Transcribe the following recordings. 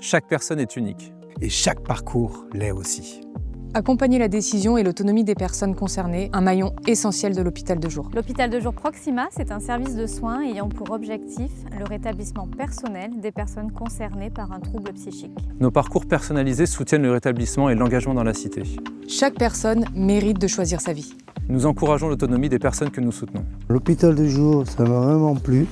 Chaque personne est unique. Et chaque parcours l'est aussi. Accompagner la décision et l'autonomie des personnes concernées, un maillon essentiel de l'hôpital de jour. L'hôpital de jour Proxima, c'est un service de soins ayant pour objectif le rétablissement personnel des personnes concernées par un trouble psychique. Nos parcours personnalisés soutiennent le rétablissement et l'engagement dans la cité. Chaque personne mérite de choisir sa vie. Nous encourageons l'autonomie des personnes que nous soutenons. L'hôpital de jour, ça m'a vraiment plu.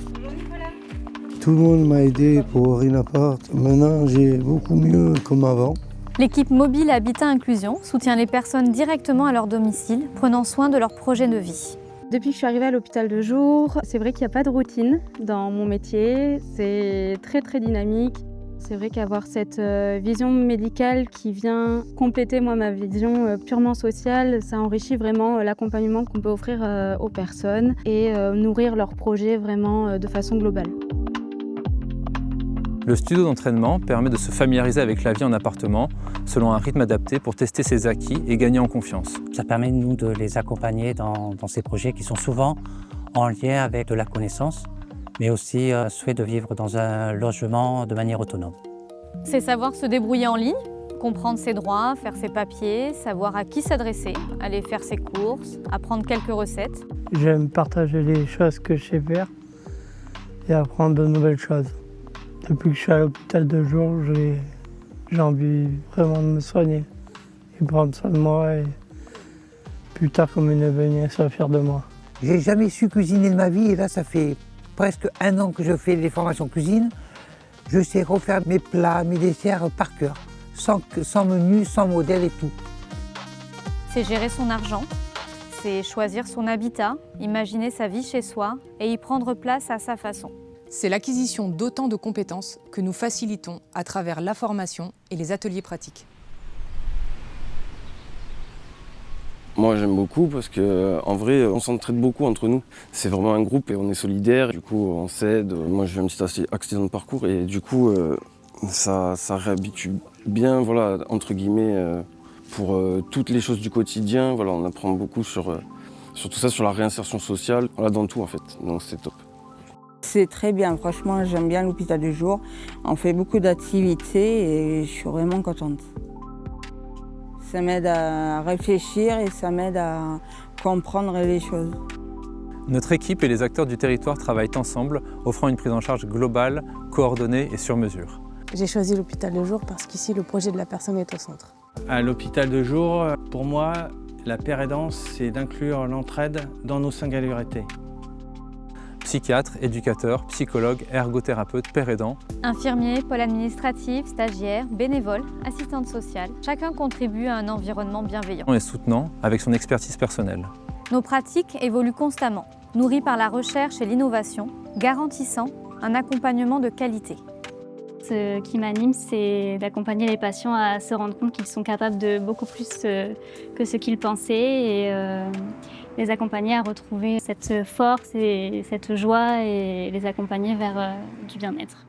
Tout le monde m'a aidé pour avoir une appart. Maintenant, j'ai beaucoup mieux comme avant. L'équipe mobile Habitat Inclusion soutient les personnes directement à leur domicile, prenant soin de leur projet de vie. Depuis que je suis arrivée à l'hôpital de jour, c'est vrai qu'il n'y a pas de routine dans mon métier. C'est très dynamique. C'est vrai qu'avoir cette vision médicale qui vient compléter ma vision purement sociale, ça enrichit vraiment l'accompagnement qu'on peut offrir aux personnes et nourrir leurs projets vraiment de façon globale. Le studio d'entraînement permet de se familiariser avec la vie en appartement selon un rythme adapté pour tester ses acquis et gagner en confiance. Ça permet nous de les accompagner dans ces projets qui sont souvent en lien avec de la connaissance, mais aussi souhait de vivre dans un logement de manière autonome. C'est savoir se débrouiller en ligne, comprendre ses droits, faire ses papiers, savoir à qui s'adresser, aller faire ses courses, apprendre quelques recettes. J'aime partager les choses que je sais faire et apprendre de nouvelles choses. Depuis que je suis à l'hôpital de jour, j'ai envie vraiment de me soigner et prendre soin de moi et plus tard comme une venue soit fière de moi. J'ai jamais su cuisiner de ma vie et là ça fait presque 1 an que je fais des formations cuisine. Je sais refaire mes plats, mes desserts par cœur, sans menu, sans modèle et tout. C'est gérer son argent, c'est choisir son habitat, imaginer sa vie chez soi et y prendre place à sa façon. C'est l'acquisition d'autant de compétences que nous facilitons à travers la formation et les ateliers pratiques. Moi j'aime beaucoup parce qu'en vrai on s'entraide beaucoup entre nous. C'est vraiment un groupe et on est solidaires, du coup on s'aide. Moi j'ai eu un petit accident de parcours et du coup ça réhabitue bien, voilà, entre guillemets, pour toutes les choses du quotidien. Voilà, on apprend beaucoup sur tout ça, sur la réinsertion sociale, voilà, dans tout en fait, donc c'est top. C'est très bien, franchement j'aime bien l'hôpital du jour. On fait beaucoup d'activités et je suis vraiment contente. Ça m'aide à réfléchir et ça m'aide à comprendre les choses. Notre équipe et les acteurs du territoire travaillent ensemble, offrant une prise en charge globale, coordonnée et sur mesure. J'ai choisi l'hôpital de jour parce qu'ici le projet de la personne est au centre. À l'hôpital de jour, pour moi, la pérédance, c'est d'inclure l'entraide dans nos singularités. Psychiatre, éducateur, psychologue, ergothérapeute, père aidant. Infirmier, pôle administratif, stagiaire, bénévole, assistante sociale, chacun contribue à un environnement bienveillant. Et soutenant avec son expertise personnelle. Nos pratiques évoluent constamment, nourries par la recherche et l'innovation, garantissant un accompagnement de qualité. Ce qui m'anime, c'est d'accompagner les patients à se rendre compte qu'ils sont capables de beaucoup plus que ce qu'ils pensaient et les accompagner à retrouver cette force et cette joie et les accompagner vers du bien-être.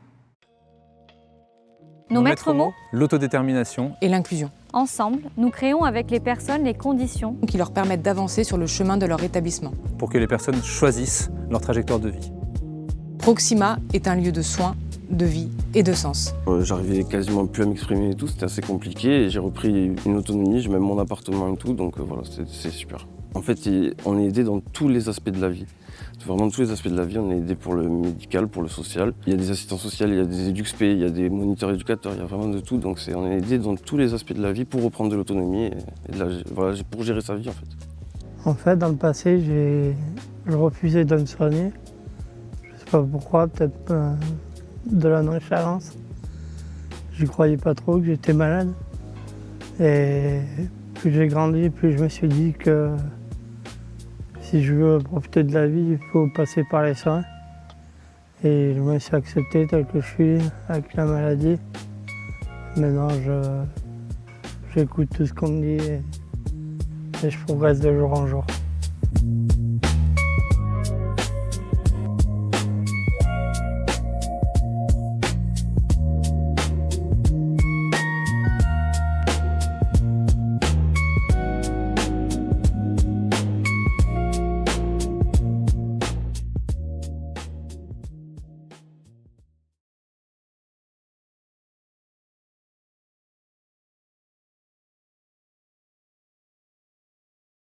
Nos maîtres mots, l'autodétermination et l'inclusion. Ensemble, nous créons avec les personnes les conditions qui leur permettent d'avancer sur le chemin de leur établissement. Pour que les personnes choisissent leur trajectoire de vie. Proxima est un lieu de soins, de vie et de sens. J'arrivais quasiment plus à m'exprimer et tout, c'était assez compliqué et j'ai repris une autonomie, j'ai même mon appartement et tout, donc voilà, c'est super. En fait, on est aidé dans tous les aspects de la vie. Vraiment tous les aspects de la vie, on est aidé pour le médical, pour le social. Il y a des assistants sociaux, il y a des EduxP, il y a des moniteurs éducateurs, il y a vraiment de tout. Donc on est aidé dans tous les aspects de la vie pour reprendre de l'autonomie et voilà, pour gérer sa vie en fait. En fait, dans le passé, je refusais de me soigner. Je ne sais pas pourquoi, peut-être de la nonchalance. Je ne croyais pas trop que j'étais malade. Et plus j'ai grandi, plus je me suis dit que si je veux profiter de la vie, il faut passer par les soins. Et je me suis accepté tel que je suis, avec la maladie. Maintenant, j'écoute tout ce qu'on me dit et je progresse de jour en jour.